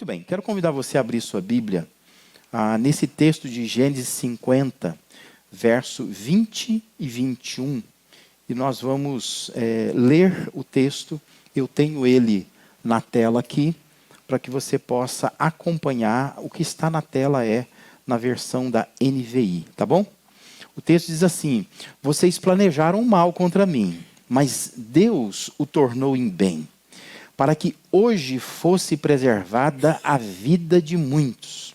Muito bem, quero convidar você a abrir sua Bíblia nesse texto de Gênesis 50, verso 20 e 21. E nós vamos ler o texto. Eu tenho ele na tela aqui, para que você possa acompanhar. O que está na tela na versão da NVI, tá bom? O texto diz assim: vocês planejaram mal contra mim, mas Deus o tornou em bem, para que hoje fosse preservada a vida de muitos.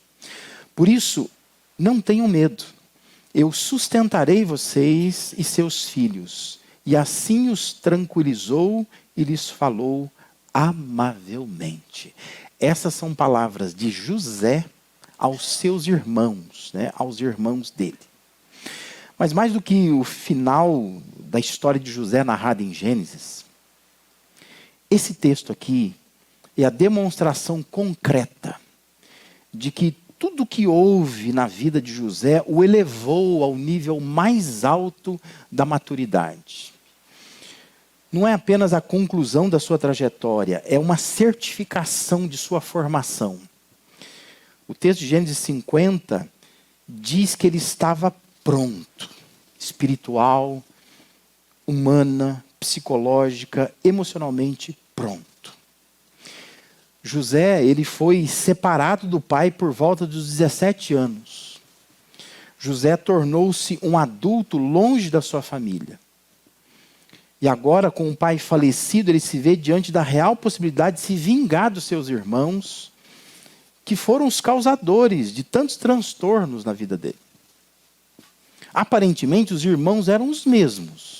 Por isso, não tenham medo. Eu sustentarei vocês e seus filhos. E assim os tranquilizou e lhes falou amavelmente. Essas são palavras de José aos seus irmãos, aos irmãos dele. Mas mais do que o final da história de José narrada em Gênesis, esse texto aqui é a demonstração concreta de que tudo que houve na vida de José o elevou ao nível mais alto da maturidade. Não é apenas a conclusão da sua trajetória, é uma certificação de sua formação. O texto de Gênesis 50 diz que ele estava pronto, espiritual, humana, psicológica, emocionalmente pronto. José, ele foi separado do pai por volta dos 17 anos. José tornou-se um adulto longe da sua família. E agora, com o pai falecido, ele se vê diante da real possibilidade de se vingar dos seus irmãos, que foram os causadores de tantos transtornos na vida dele. Aparentemente, os irmãos eram os mesmos.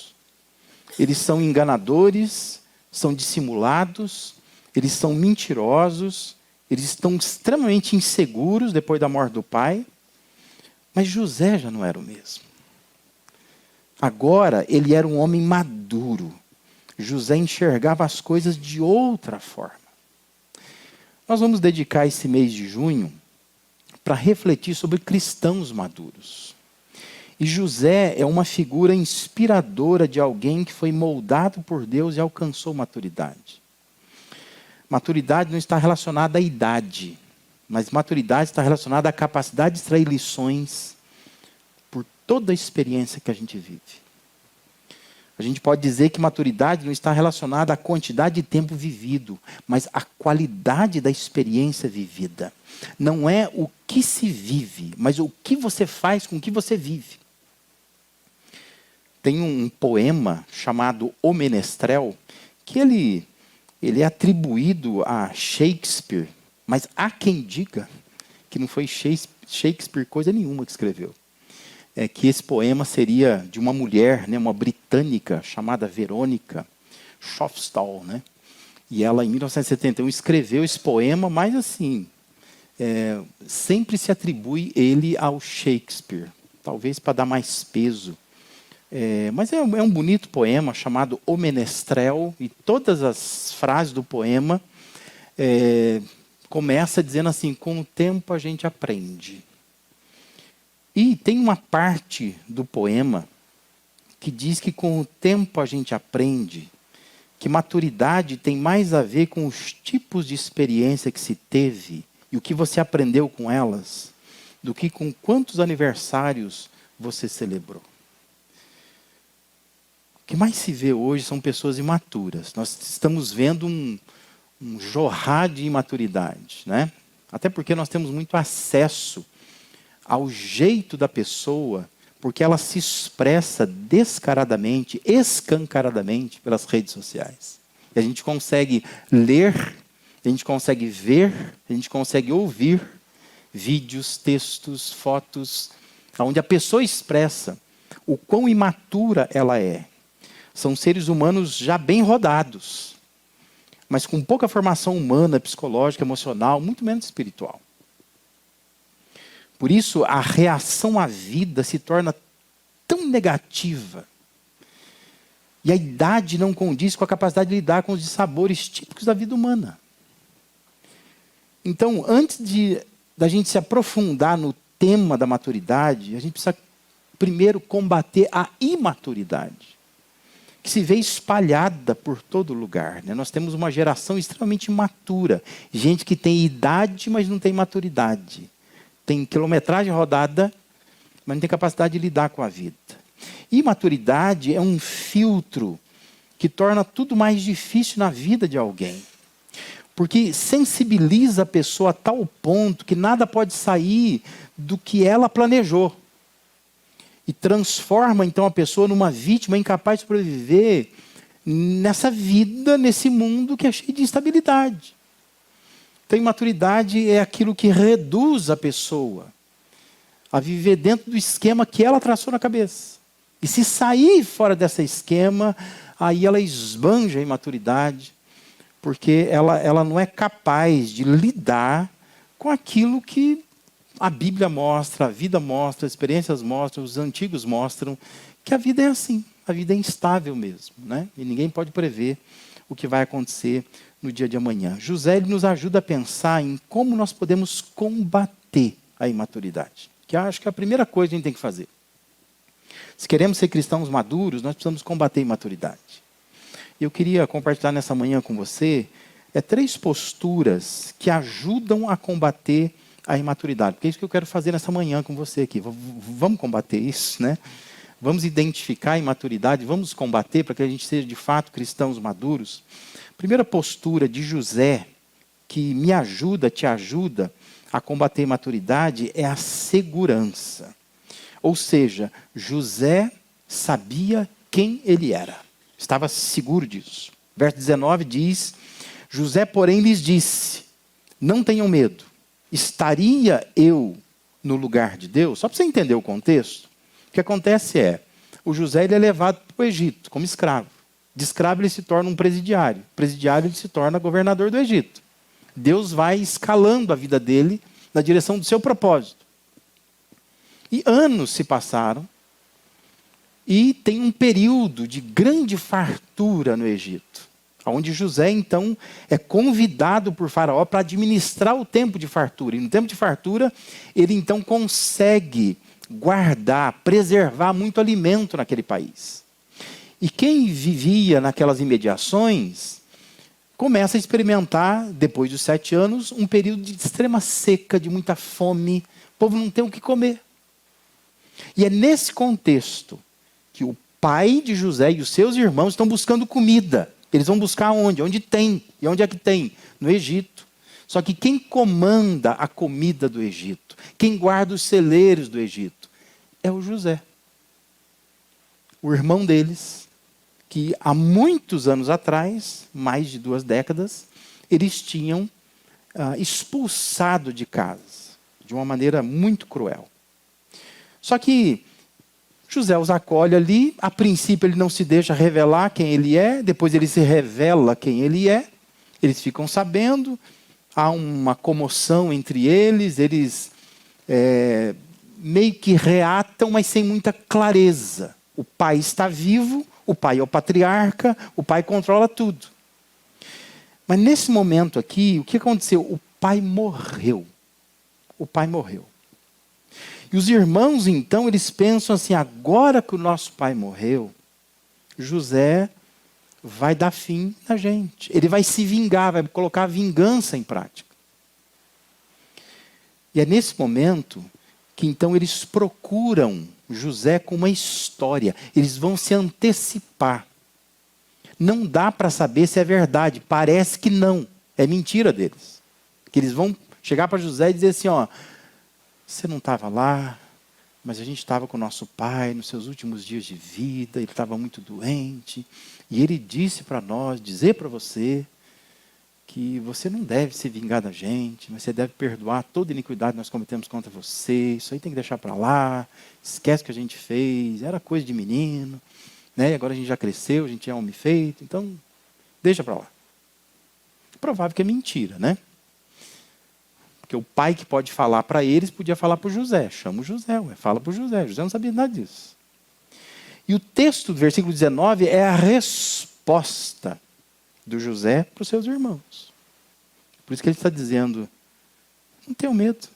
Eles são enganadores, são dissimulados, eles são mentirosos, eles estão extremamente inseguros depois da morte do pai. Mas José já não era o mesmo. Agora, ele era um homem maduro. José enxergava as coisas de outra forma. Nós vamos dedicar esse mês de junho para refletir sobre cristãos maduros. E José é uma figura inspiradora de alguém que foi moldado por Deus e alcançou maturidade. Maturidade não está relacionada à idade, mas maturidade está relacionada à capacidade de extrair lições por toda a experiência que a gente vive. A gente pode dizer que maturidade não está relacionada à quantidade de tempo vivido, mas à qualidade da experiência vivida. Não é o que se vive, mas o que você faz com o que você vive. Tem um poema chamado O Menestrel, que ele é atribuído a Shakespeare, mas há quem diga que não foi Shakespeare coisa nenhuma que escreveu. Que esse poema seria de uma mulher, uma britânica, chamada Verônica Shofstall. E ela, em 1971, escreveu esse poema, mas assim, sempre se atribui ele ao Shakespeare, talvez para dar mais peso. Mas é um bonito poema chamado O Menestrel, e todas as frases do poema começam dizendo assim: com o tempo a gente aprende. E tem uma parte do poema que diz que com o tempo a gente aprende que maturidade tem mais a ver com os tipos de experiência que se teve e o que você aprendeu com elas, do que com quantos aniversários você celebrou. O que mais se vê hoje são pessoas imaturas. Nós estamos vendo um jorrar de imaturidade, Até porque nós temos muito acesso ao jeito da pessoa, porque ela se expressa descaradamente, escancaradamente pelas redes sociais. E a gente consegue ler, a gente consegue ver, a gente consegue ouvir vídeos, textos, fotos, onde a pessoa expressa o quão imatura ela é. São seres humanos já bem rodados, mas com pouca formação humana, psicológica, emocional, muito menos espiritual. Por isso, a reação à vida se torna tão negativa. E a idade não condiz com a capacidade de lidar com os dissabores típicos da vida humana. Então, antes da gente se aprofundar no tema da maturidade, a gente precisa primeiro combater a imaturidade, que se vê espalhada por todo lugar, né? Nós temos uma geração extremamente imatura, gente que tem idade, mas não tem maturidade. Tem quilometragem rodada, mas não tem capacidade de lidar com a vida. E maturidade é um filtro que torna tudo mais difícil na vida de alguém. Porque sensibiliza a pessoa a tal ponto que nada pode sair do que ela planejou. E transforma, então, a pessoa numa vítima incapaz de sobreviver nessa vida, nesse mundo que é cheio de instabilidade. Então, imaturidade é aquilo que reduz a pessoa a viver dentro do esquema que ela traçou na cabeça. E se sair fora desse esquema, aí ela esbanja a imaturidade, porque ela não é capaz de lidar com aquilo que a Bíblia mostra, a vida mostra, as experiências mostram, os antigos mostram, que a vida é assim, a vida é instável mesmo, né? E ninguém pode prever o que vai acontecer no dia de amanhã. José ele nos ajuda a pensar em como nós podemos combater a imaturidade, que eu acho que é a primeira coisa que a gente tem que fazer. Se queremos ser cristãos maduros, nós precisamos combater a imaturidade. Eu queria compartilhar nessa manhã com você 3 posturas que ajudam a combater a imaturidade. Porque é isso que eu quero fazer nessa manhã com você aqui. Vamos combater isso, né? Vamos identificar a imaturidade, vamos combater para que a gente seja de fato cristãos maduros. Primeira postura de José, que me ajuda, te ajuda a combater a imaturidade, é a segurança. Ou seja, José sabia quem ele era. Estava seguro disso. Verso 19 diz: José, porém, lhes disse: não tenham medo. Estaria eu no lugar de Deus? Só para você entender o contexto, o que acontece é, o José ele é levado para o Egito como escravo. De escravo ele se torna um presidiário. Presidiário ele se torna governador do Egito. Deus vai escalando a vida dele na direção do seu propósito. E anos se passaram, e tem um período de grande fartura no Egito, onde José, então, é convidado por Faraó para administrar o tempo de fartura. E no tempo de fartura, ele, então, consegue guardar, preservar muito alimento naquele país. E quem vivia naquelas imediações, começa a experimentar, depois dos 7 anos, um período de extrema seca, de muita fome. O povo não tem o que comer. E é nesse contexto que o pai de José e os seus irmãos estão buscando comida. Eles vão buscar onde? Onde tem. E onde é que tem? No Egito. Só que quem comanda a comida do Egito, quem guarda os celeiros do Egito, é o José. O irmão deles, que há muitos anos atrás, mais de 2 décadas, eles tinham expulsado de casa, de uma maneira muito cruel. Só que José os acolhe ali, a princípio ele não se deixa revelar quem ele é, depois ele se revela quem ele é, eles ficam sabendo, há uma comoção entre eles meio que reatam, mas sem muita clareza. O pai está vivo, o pai é o patriarca, o pai controla tudo. Mas nesse momento aqui, o que aconteceu? O pai morreu. O pai morreu. E os irmãos, então, eles pensam assim, agora que o nosso pai morreu, José vai dar fim na gente. Ele vai se vingar, vai colocar a vingança em prática. E é nesse momento que, então, eles procuram José com uma história. Eles vão se antecipar. Não dá para saber se é verdade. Parece que não. É mentira deles. Que eles vão chegar para José e dizer assim, ó, você não estava lá, mas a gente estava com o nosso pai nos seus últimos dias de vida, ele estava muito doente, e ele disse para nós, dizer para você, que você não deve se vingar da gente, mas você deve perdoar toda iniquidade que nós cometemos contra você, isso aí tem que deixar para lá, esquece o que a gente fez, era coisa de menino, né? Agora a gente já cresceu, a gente é homem feito, então deixa para lá. Provável que é mentira, né? Porque o pai que pode falar para eles, podia falar para o José. Chama o José, fala para o José. José não sabia nada disso. E o texto do versículo 19 é a resposta do José para os seus irmãos. Por isso que ele está dizendo, não tenham medo.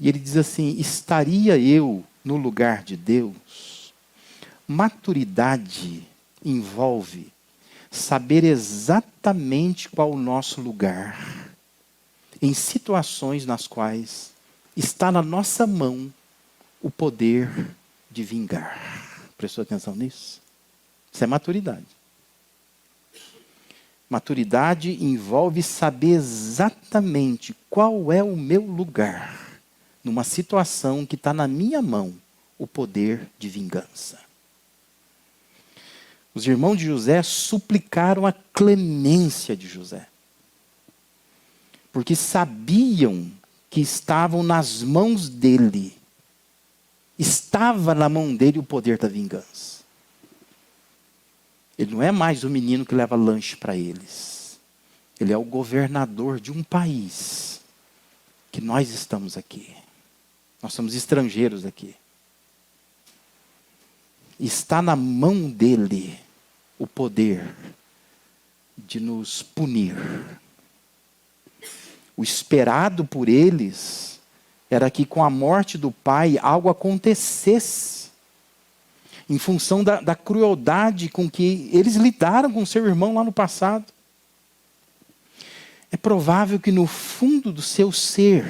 E ele diz assim, estaria eu no lugar de Deus? Maturidade envolve saber exatamente qual o nosso lugar em situações nas quais está na nossa mão o poder de vingar. Prestou atenção nisso? Isso é maturidade. Maturidade envolve saber exatamente qual é o meu lugar numa situação que está na minha mão o poder de vingança. Os irmãos de José suplicaram a clemência de José, porque sabiam que estavam nas mãos dele. Estava na mão dele o poder da vingança. Ele não é mais o menino que leva lanche para eles. Ele é o governador de um país que nós estamos aqui. Nós somos estrangeiros aqui. Está na mão dele o poder de nos punir. O esperado por eles era que com a morte do pai algo acontecesse. Em função da crueldade com que eles lidaram com seu irmão lá no passado. É provável que no fundo do seu ser,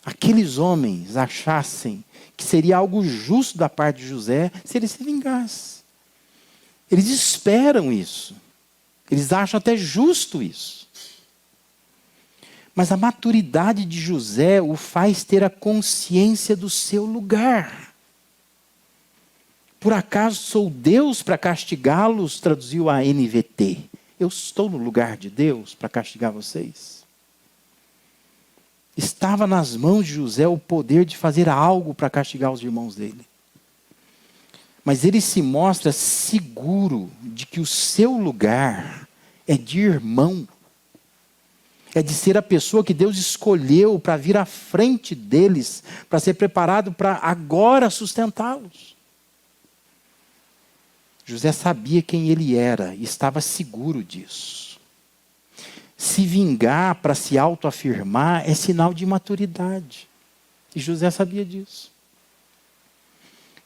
aqueles homens achassem que seria algo justo da parte de José se ele se vingasse. Eles esperam isso. Eles acham até justo isso. Mas a maturidade de José o faz ter a consciência do seu lugar. Por acaso sou Deus para castigá-los? Traduziu a NVT. Eu estou no lugar de Deus para castigar vocês? Estava nas mãos de José o poder de fazer algo para castigar os irmãos dele. Mas ele se mostra seguro de que o seu lugar é de irmão. É de ser a pessoa que Deus escolheu para vir à frente deles, para ser preparado para agora sustentá-los. José sabia quem ele era e estava seguro disso. Se vingar para se autoafirmar é sinal de imaturidade. E José sabia disso.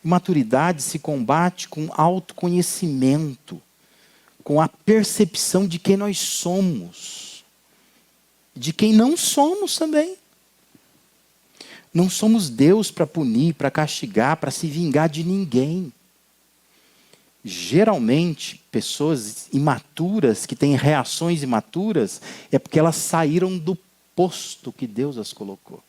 Maturidade se combate com autoconhecimento, com a percepção de quem nós somos, de quem não somos também. Não somos Deus para punir, para castigar, para se vingar de ninguém. Geralmente, pessoas imaturas, que têm reações imaturas, é porque elas saíram do posto que Deus as colocou.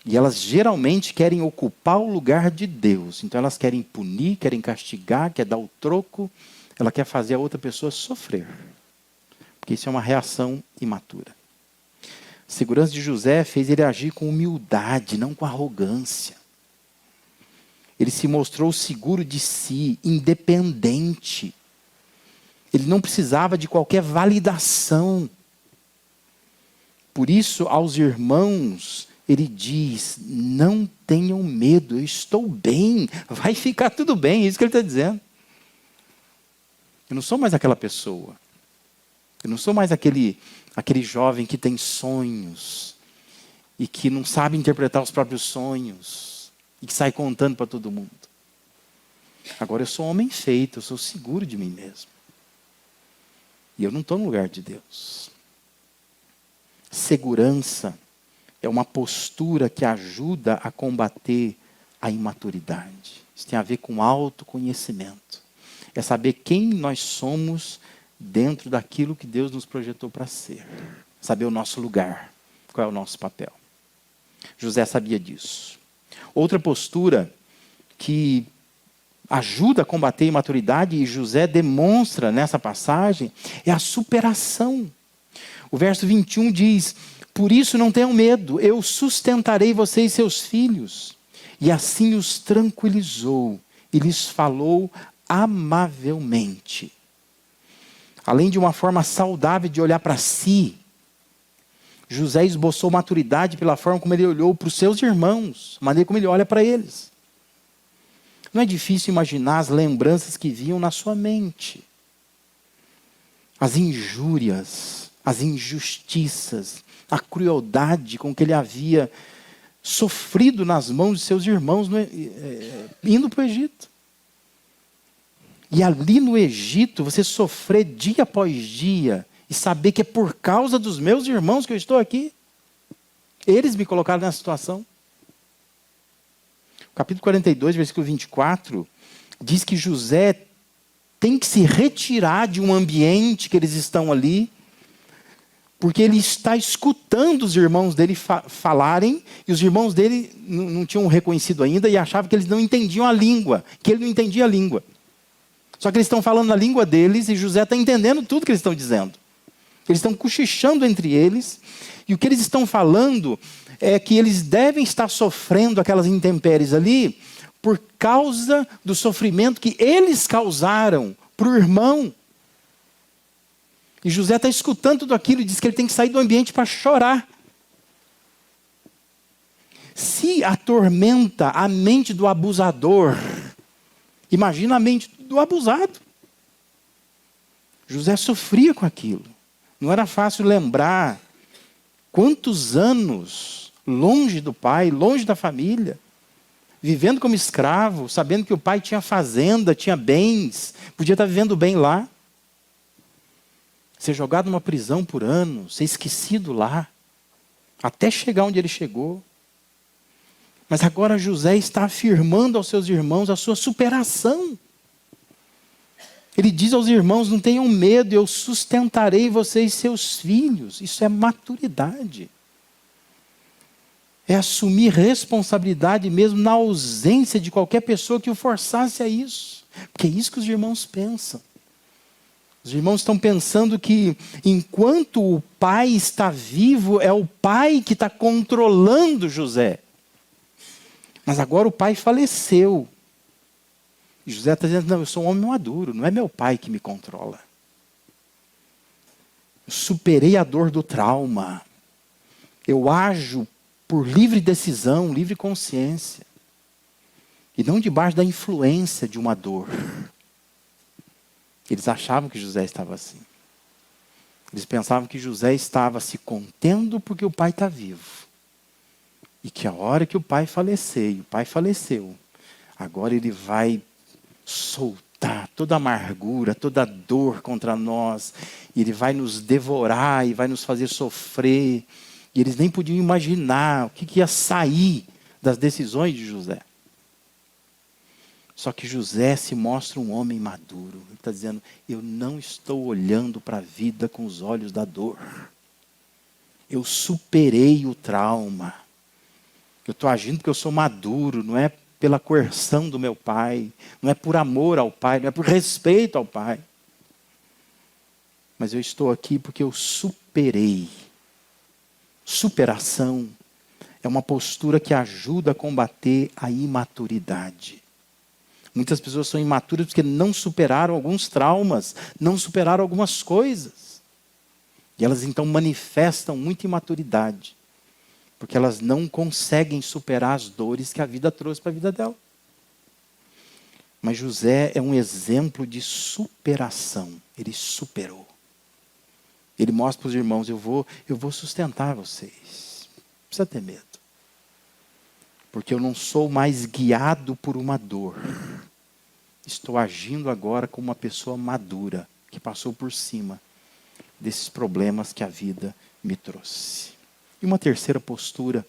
E elas geralmente querem ocupar o lugar de Deus. Então elas querem punir, querem castigar, querem dar o troco. Ela quer fazer a outra pessoa sofrer. Porque isso é uma reação imatura. A segurança de José fez ele agir com humildade, não com arrogância. Ele se mostrou seguro de si, independente. Ele não precisava de qualquer validação. Por isso, aos irmãos, ele diz, não tenham medo, eu estou bem, vai ficar tudo bem, é isso que ele está dizendo. Eu não sou mais aquela pessoa. Eu não sou mais aquele jovem que tem sonhos e que não sabe interpretar os próprios sonhos. E que sai contando para todo mundo. Agora eu sou um homem feito, eu sou seguro de mim mesmo. E eu não estou no lugar de Deus. Segurança é uma postura que ajuda a combater a imaturidade. Isso tem a ver com autoconhecimento. É saber quem nós somos dentro daquilo que Deus nos projetou para ser. Saber o nosso lugar, qual é o nosso papel. José sabia disso. Outra postura que ajuda a combater a imaturidade, e José demonstra nessa passagem, é a superação. O verso 21 diz, por isso não tenham medo, eu sustentarei vocês e seus filhos. E assim os tranquilizou e lhes falou amavelmente. Além de uma forma saudável de olhar para si, José esboçou maturidade pela forma como ele olhou para os seus irmãos, a maneira como ele olha para eles. Não é difícil imaginar as lembranças que vinham na sua mente. As injúrias, as injustiças, a crueldade com que ele havia sofrido nas mãos de seus irmãos indo para o Egito. E ali no Egito, você sofrer dia após dia e saber que é por causa dos meus irmãos que eu estou aqui. Eles me colocaram nessa situação. O capítulo 42, versículo 24, diz que José tem que se retirar de um ambiente que eles estão ali, porque ele está escutando os irmãos dele falarem, e os irmãos dele não tinham reconhecido ainda e achavam que eles não entendiam a língua, que ele não entendia a língua. Só que eles estão falando a língua deles e José está entendendo tudo que eles estão dizendo. Eles estão cochichando entre eles, e o que eles estão falando é que eles devem estar sofrendo aquelas intempéries ali por causa do sofrimento que eles causaram para o irmão. E José está escutando tudo aquilo e diz que ele tem que sair do ambiente para chorar. Se atormenta a mente do abusador, imagina a mente do abusado. José sofria com aquilo. Não era fácil lembrar quantos anos longe do pai, longe da família, vivendo como escravo, sabendo que o pai tinha fazenda, tinha bens, podia estar vivendo bem lá. Ser jogado numa prisão por anos, ser esquecido lá, até chegar onde ele chegou. Mas agora José está afirmando aos seus irmãos a sua superação. Ele diz aos irmãos, não tenham medo, eu sustentarei vocês, seus filhos. Isso é maturidade. É assumir responsabilidade mesmo na ausência de qualquer pessoa que o forçasse a isso. Porque é isso que os irmãos pensam. Os irmãos estão pensando que enquanto o pai está vivo, é o pai que está controlando José. Mas agora o pai faleceu. E José está dizendo, não, eu sou um homem maduro, não é meu pai que me controla. Eu superei a dor do trauma. Eu ajo por livre decisão, livre consciência. E não debaixo da influência de uma dor. Eles achavam que José estava assim. Eles pensavam que José estava se contendo porque o pai está vivo. E que a hora que o pai falecer, e o pai faleceu, agora ele vai soltar toda a amargura, toda a dor contra nós. E ele vai nos devorar e vai nos fazer sofrer. E eles nem podiam imaginar o que ia sair das decisões de José. Só que José se mostra um homem maduro. Ele está dizendo, eu não estou olhando para a vida com os olhos da dor. Eu superei o trauma. Eu estou agindo porque eu sou maduro, não é pela coerção do meu pai, não é por amor ao pai, não é por respeito ao pai. Mas eu estou aqui porque eu superei. Superação é uma postura que ajuda a combater a imaturidade. Muitas pessoas são imaturas porque não superaram alguns traumas, não superaram algumas coisas. E elas então manifestam muita imaturidade, porque elas não conseguem superar as dores que a vida trouxe para a vida dela. Mas José é um exemplo de superação. Ele superou. Ele mostra para os irmãos, eu vou sustentar vocês. Não precisa ter medo. Porque eu não sou mais guiado por uma dor. Estou agindo agora como uma pessoa madura, que passou por cima desses problemas que a vida me trouxe. E uma terceira postura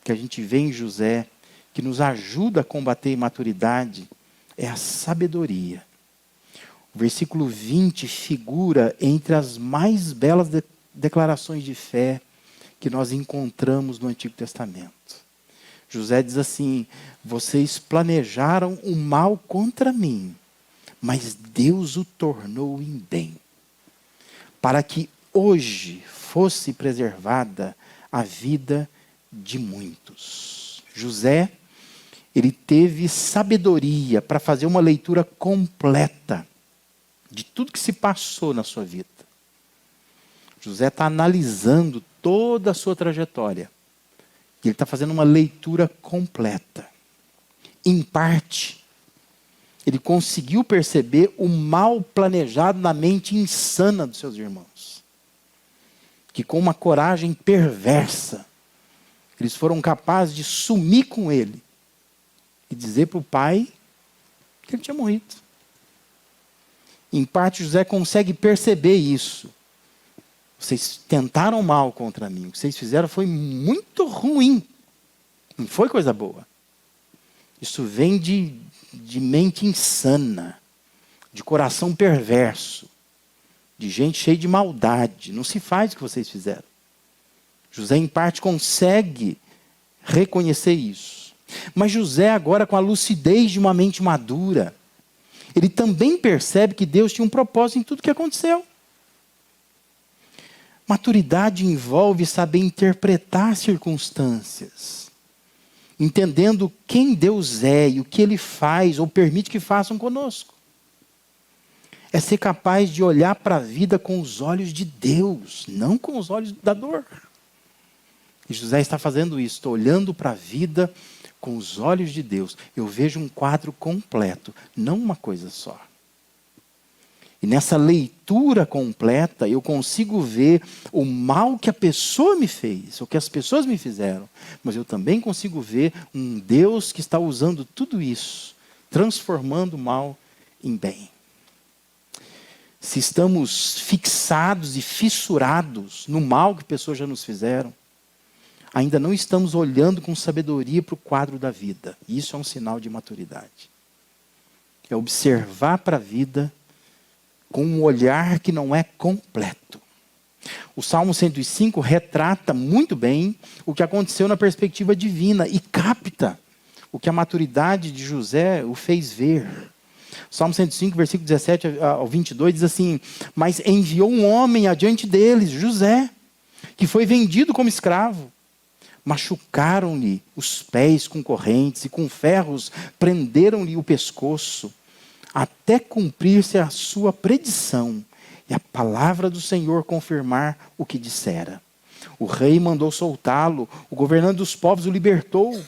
que a gente vê em José, que nos ajuda a combater a imaturidade, é a sabedoria. O versículo 20 figura entre as mais belas declarações de fé que nós encontramos no Antigo Testamento. José diz assim, vocês planejaram o mal contra mim, mas Deus o tornou em bem, para que hoje fosse preservada a vida de muitos. José, ele teve sabedoria para fazer uma leitura completa de tudo que se passou na sua vida. José está analisando toda a sua trajetória. Ele está fazendo uma leitura completa. Em parte, ele conseguiu perceber o mal planejado na mente insana dos seus irmãos. Que com uma coragem perversa, Eles foram capazes de sumir com ele e dizer para o pai que ele tinha morrido. Em parte, José consegue perceber isso. Vocês tentaram mal contra mim. O que vocês fizeram foi muito ruim. Não foi coisa boa. Isso vem de mente insana, de coração perverso, de gente cheia de maldade. Não se faz o que vocês fizeram. José, em parte, consegue reconhecer isso. Mas José, agora com a lucidez de uma mente madura, ele também percebe que Deus tinha um propósito em tudo que aconteceu. Maturidade envolve saber interpretar circunstâncias, entendendo quem Deus é e o que Ele faz ou permite que façam conosco. É ser capaz de olhar para a vida com os olhos de Deus, não com os olhos da dor. E José está fazendo isso, está olhando para a vida com os olhos de Deus. Eu vejo um quadro completo, não uma coisa só. E nessa leitura completa, eu consigo ver o mal que a pessoa me fez, o que as pessoas me fizeram. Mas eu também consigo ver um Deus que está usando tudo isso, transformando o mal em bem. Se estamos fixados e fissurados no mal que pessoas já nos fizeram, ainda não estamos olhando com sabedoria para o quadro da vida. Isso é um sinal de maturidade. É observar para a vida com um olhar que não é completo. O Salmo 105 retrata muito bem o que aconteceu na perspectiva divina e capta o que a maturidade de José o fez ver. O Salmo 105, versículo 17 ao 22 diz assim: mas enviou um homem adiante deles, José, que foi vendido como escravo. Machucaram-lhe os pés com correntes e com ferros prenderam-lhe o pescoço, até cumprir-se a sua predição e a palavra do Senhor confirmar o que dissera. O rei mandou soltá-lo, o governante dos povos o libertou.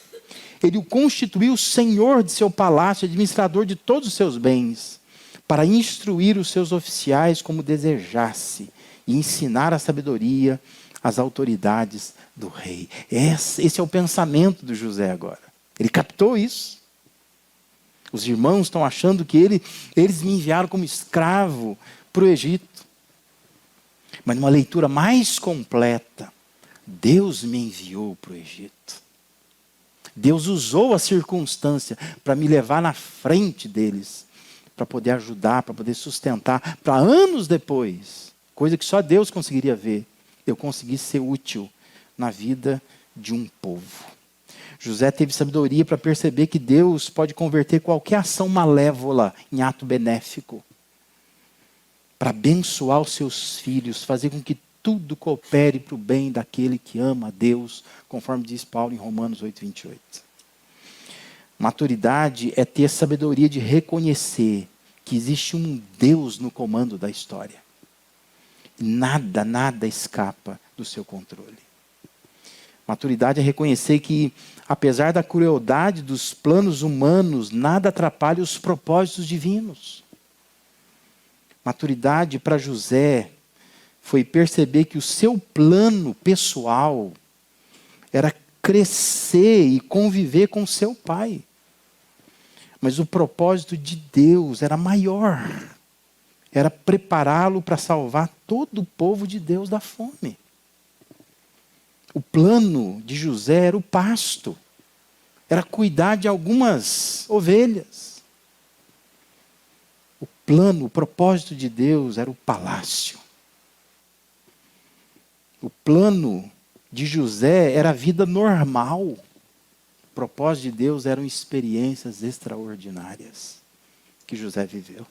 Ele o constituiu senhor de seu palácio, administrador de todos os seus bens, para instruir os seus oficiais como desejasse e ensinar a sabedoria às autoridades do rei. Esse é o pensamento do José agora. Ele captou isso. Os irmãos estão achando que eles me enviaram como escravo para o Egito. Mas numa leitura mais completa, Deus me enviou para o Egito. Deus usou a circunstância para me levar na frente deles, para poder ajudar, para poder sustentar, para anos depois, coisa que só Deus conseguiria ver, eu consegui ser útil na vida de um povo. José teve sabedoria para perceber que Deus pode converter qualquer ação malévola em ato benéfico, para abençoar os seus filhos, fazer com que tudo coopere para o bem daquele que ama a Deus, conforme diz Paulo em Romanos 8:28. Maturidade é ter sabedoria de reconhecer que existe um Deus no comando da história. Nada escapa do seu controle. Maturidade é reconhecer que, apesar da crueldade dos planos humanos, nada atrapalha os propósitos divinos. Maturidade para José foi perceber que o seu plano pessoal era crescer e conviver com seu pai. Mas o propósito de Deus era maior. Era prepará-lo para salvar todo o povo de Deus da fome. O plano de José era o pasto. Era cuidar de algumas ovelhas. O plano, o propósito de Deus era o palácio. O plano de José era a vida normal. O propósito de Deus eram experiências extraordinárias que José viveu.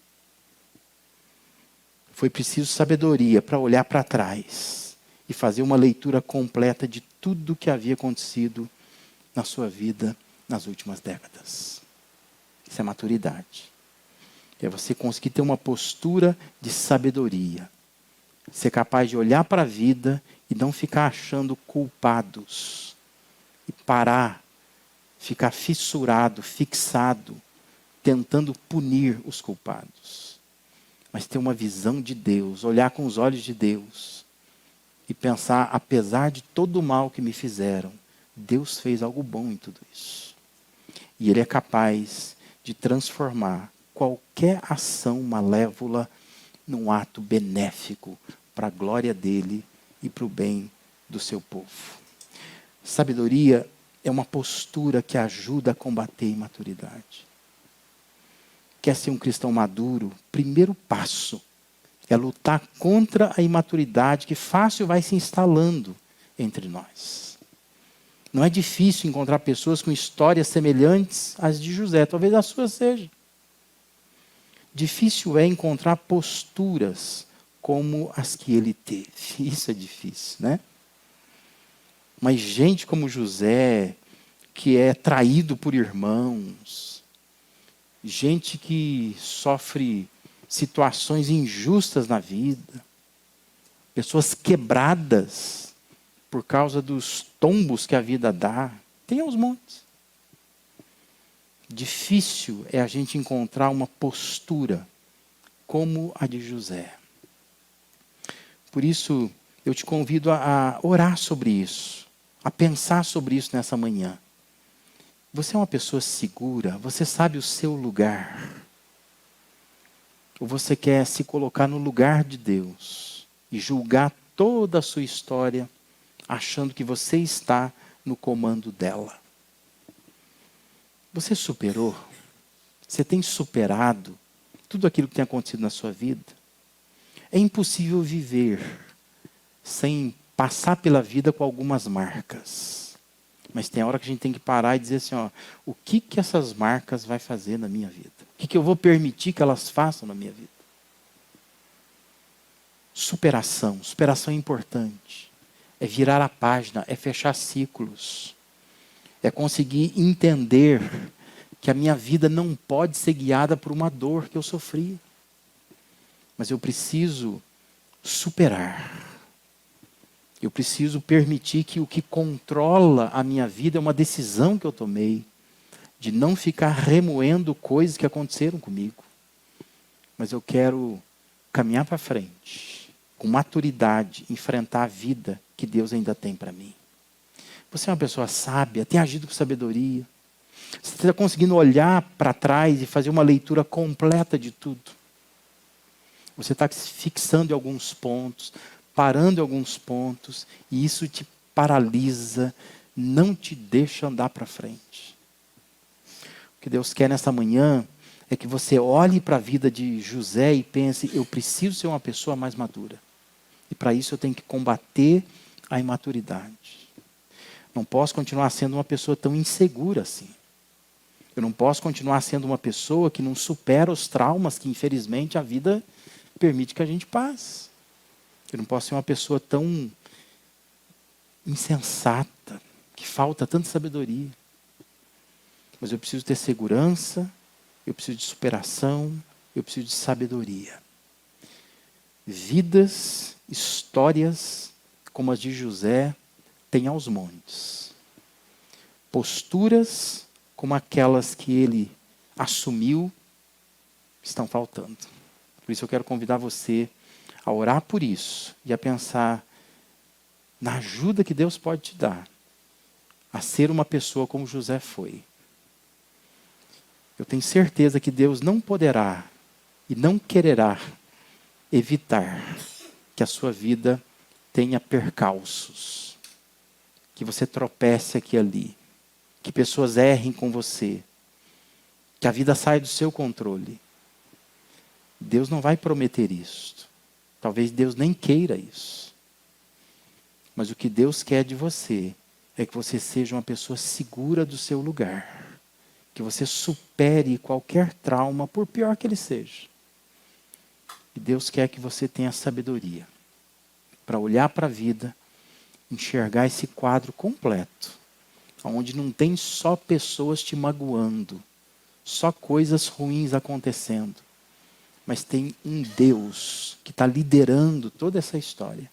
Foi preciso sabedoria para olhar para trás e fazer uma leitura completa de tudo o que havia acontecido na sua vida nas últimas décadas. Isso é maturidade. É você conseguir ter uma postura de sabedoria. Ser capaz de olhar para a vida e não ficar achando culpados. E parar, ficar fissurado, fixado, tentando punir os culpados. Mas ter uma visão de Deus, olhar com os olhos de Deus e pensar, apesar de todo o mal que me fizeram, Deus fez algo bom em tudo isso. E Ele é capaz de transformar qualquer ação malévola num ato benéfico para a glória dEle e para o bem do seu povo. Sabedoria é uma postura que ajuda a combater a imaturidade. Quer ser um cristão maduro? Primeiro passo é lutar contra a imaturidade que fácil vai se instalando entre nós. Não é difícil encontrar pessoas com histórias semelhantes às de José, talvez a sua seja. Difícil é encontrar posturas como as que ele teve. Isso é difícil, né? Mas gente como José, que é traído por irmãos, gente que sofre situações injustas na vida, pessoas quebradas por causa dos tombos que a vida dá, tem aos montes. Difícil é a gente encontrar uma postura como a de José. Por isso, eu te convido a orar sobre isso, a pensar sobre isso nessa manhã. Você é uma pessoa segura? Você sabe o seu lugar? Ou você quer se colocar no lugar de Deus e julgar toda a sua história, achando que você está no comando dela? Você superou? Você tem superado tudo aquilo que tem acontecido na sua vida? É impossível viver sem passar pela vida com algumas marcas. Mas tem hora que a gente tem que parar e dizer assim, ó, o que essas marcas vai fazer na minha vida? O que eu vou permitir que elas façam na minha vida? Superação é importante. É virar a página, é fechar ciclos. É conseguir entender que a minha vida não pode ser guiada por uma dor que eu sofri. Mas eu preciso superar. Eu preciso permitir que o que controla a minha vida é uma decisão que eu tomei, de não ficar remoendo coisas que aconteceram comigo. Mas eu quero caminhar para frente, com maturidade, enfrentar a vida que Deus ainda tem para mim. Você é uma pessoa sábia, tem agido com sabedoria. Você está conseguindo olhar para trás e fazer uma leitura completa de tudo. Você está se fixando em alguns pontos, parando em alguns pontos, e isso te paralisa, não te deixa andar para frente. O que Deus quer nessa manhã é que você olhe para a vida de José e pense, eu preciso ser uma pessoa mais madura. E para isso eu tenho que combater a imaturidade. Não posso continuar sendo uma pessoa tão insegura assim. Eu não posso continuar sendo uma pessoa que não supera os traumas que, infelizmente, a vida permite que a gente passe. Eu não posso ser uma pessoa tão insensata, que falta tanta sabedoria. Mas eu preciso ter segurança, eu preciso de superação, eu preciso de sabedoria. Vidas, histórias como as de José, tem aos montes. Posturas como aquelas que ele assumiu, estão faltando. Por isso eu quero convidar você a orar por isso e a pensar na ajuda que Deus pode te dar a ser uma pessoa como José foi. Eu tenho certeza que Deus não poderá e não quererá evitar que a sua vida tenha percalços, que você tropece aqui e ali, que pessoas errem com você, que a vida saia do seu controle. Deus não vai prometer isso. Talvez Deus nem queira isso. Mas o que Deus quer de você é que você seja uma pessoa segura do seu lugar. Que você supere qualquer trauma, por pior que ele seja. E Deus quer que você tenha sabedoria para olhar para a vida, enxergar esse quadro completo, onde não tem só pessoas te magoando, só coisas ruins acontecendo, mas tem um Deus que está liderando toda essa história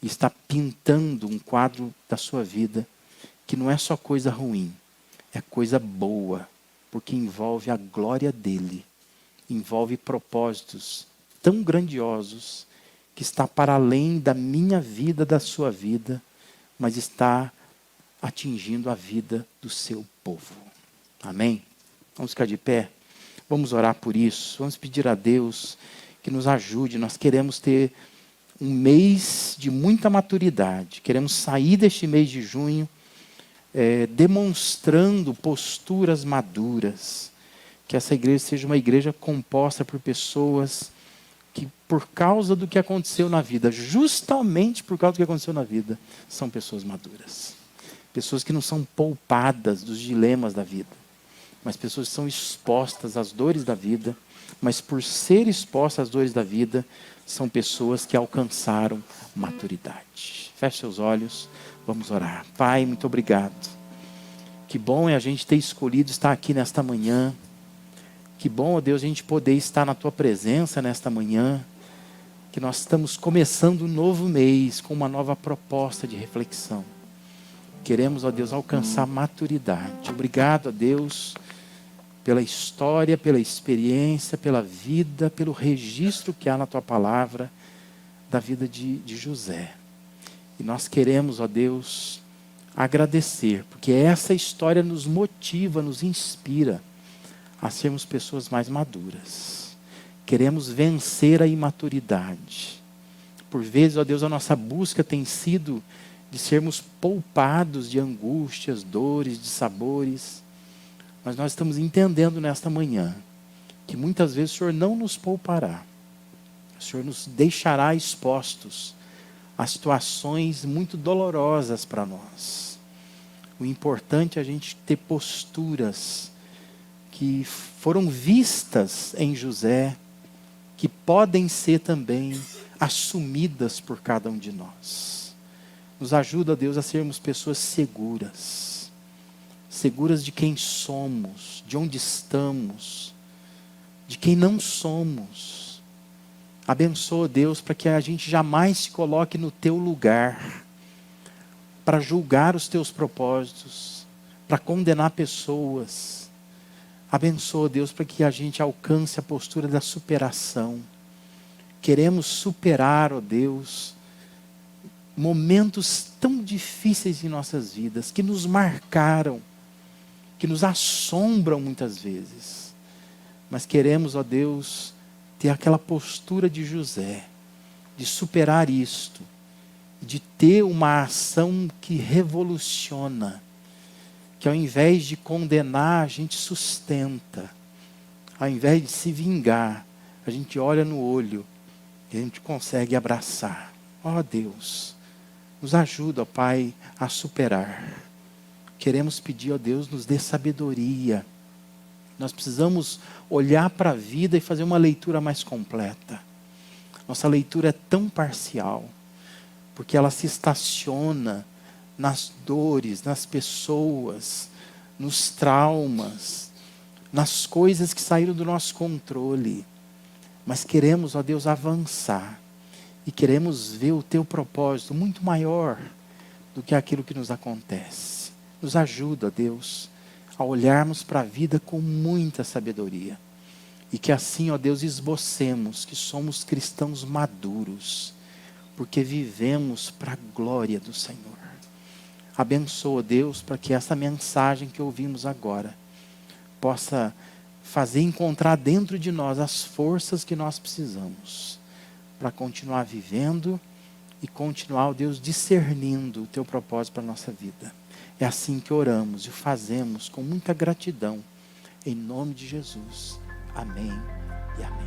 e está pintando um quadro da sua vida que não é só coisa ruim, é coisa boa, porque envolve a glória dele, envolve propósitos tão grandiosos que está para além da minha vida, da sua vida, mas está atingindo a vida do seu povo. Amém? Vamos ficar de pé? Vamos orar por isso. Vamos pedir a Deus que nos ajude. Nós queremos ter um mês de muita maturidade. Queremos sair deste mês de junho demonstrando posturas maduras. Que essa igreja seja uma igreja composta por pessoas que, por causa do que aconteceu na vida, justamente por causa do que aconteceu na vida, são pessoas maduras. Pessoas que não são poupadas dos dilemas da vida, mas pessoas que são expostas às dores da vida, mas por ser expostas às dores da vida, são pessoas que alcançaram maturidade. Feche seus olhos, vamos orar. Pai, muito obrigado. Que bom é a gente ter escolhido estar aqui nesta manhã. Que bom, ó Deus, a gente poder estar na Tua presença nesta manhã. Que nós estamos começando um novo mês com uma nova proposta de reflexão. Queremos, ó Deus, alcançar maturidade. Obrigado, ó Deus, pela história, pela experiência, pela vida, pelo registro que há na Tua palavra da vida de José. E nós queremos, ó Deus, agradecer, porque essa história nos motiva, nos inspira a sermos pessoas mais maduras. Queremos vencer a imaturidade. Por vezes, ó Deus, a nossa busca tem sido de sermos poupados de angústias, dores, de sabores. Mas nós estamos entendendo nesta manhã que muitas vezes o Senhor não nos poupará. O Senhor nos deixará expostos a situações muito dolorosas para nós. O importante é a gente ter posturas que foram vistas em José, que podem ser também assumidas por cada um de nós. Nos ajuda, Deus, a sermos pessoas seguras. Seguras de quem somos, de onde estamos, de quem não somos. Abençoa, Deus, para que a gente jamais se coloque no Teu lugar, para julgar os Teus propósitos, para condenar pessoas. Abençoa, Deus, para que a gente alcance a postura da superação. Queremos superar, ó Deus, momentos tão difíceis em nossas vidas, que nos marcaram, que nos assombram muitas vezes. Mas queremos, ó Deus, ter aquela postura de José, de superar isto, de ter uma ação que revoluciona, que ao invés de condenar, a gente sustenta. Ao invés de se vingar, a gente olha no olho e a gente consegue abraçar. Ó Deus, nos ajuda, ó Pai, a superar. Queremos pedir, ó Deus, nos dê sabedoria. Nós precisamos olhar para a vida e fazer uma leitura mais completa. Nossa leitura é tão parcial, porque ela se estaciona nas dores, nas pessoas, nos traumas, nas coisas que saíram do nosso controle. Mas queremos, ó Deus, avançar. E queremos ver o Teu propósito muito maior do que aquilo que nos acontece. Nos ajuda, Deus, a olharmos para a vida com muita sabedoria. E que assim, ó Deus, esbocemos que somos cristãos maduros, porque vivemos para a glória do Senhor. Abençoa, Deus, para que essa mensagem que ouvimos agora possa fazer encontrar dentro de nós as forças que nós precisamos para continuar vivendo e continuar, ó Deus, discernindo o Teu propósito para a nossa vida. É assim que oramos e o fazemos com muita gratidão. Em nome de Jesus. Amém e amém.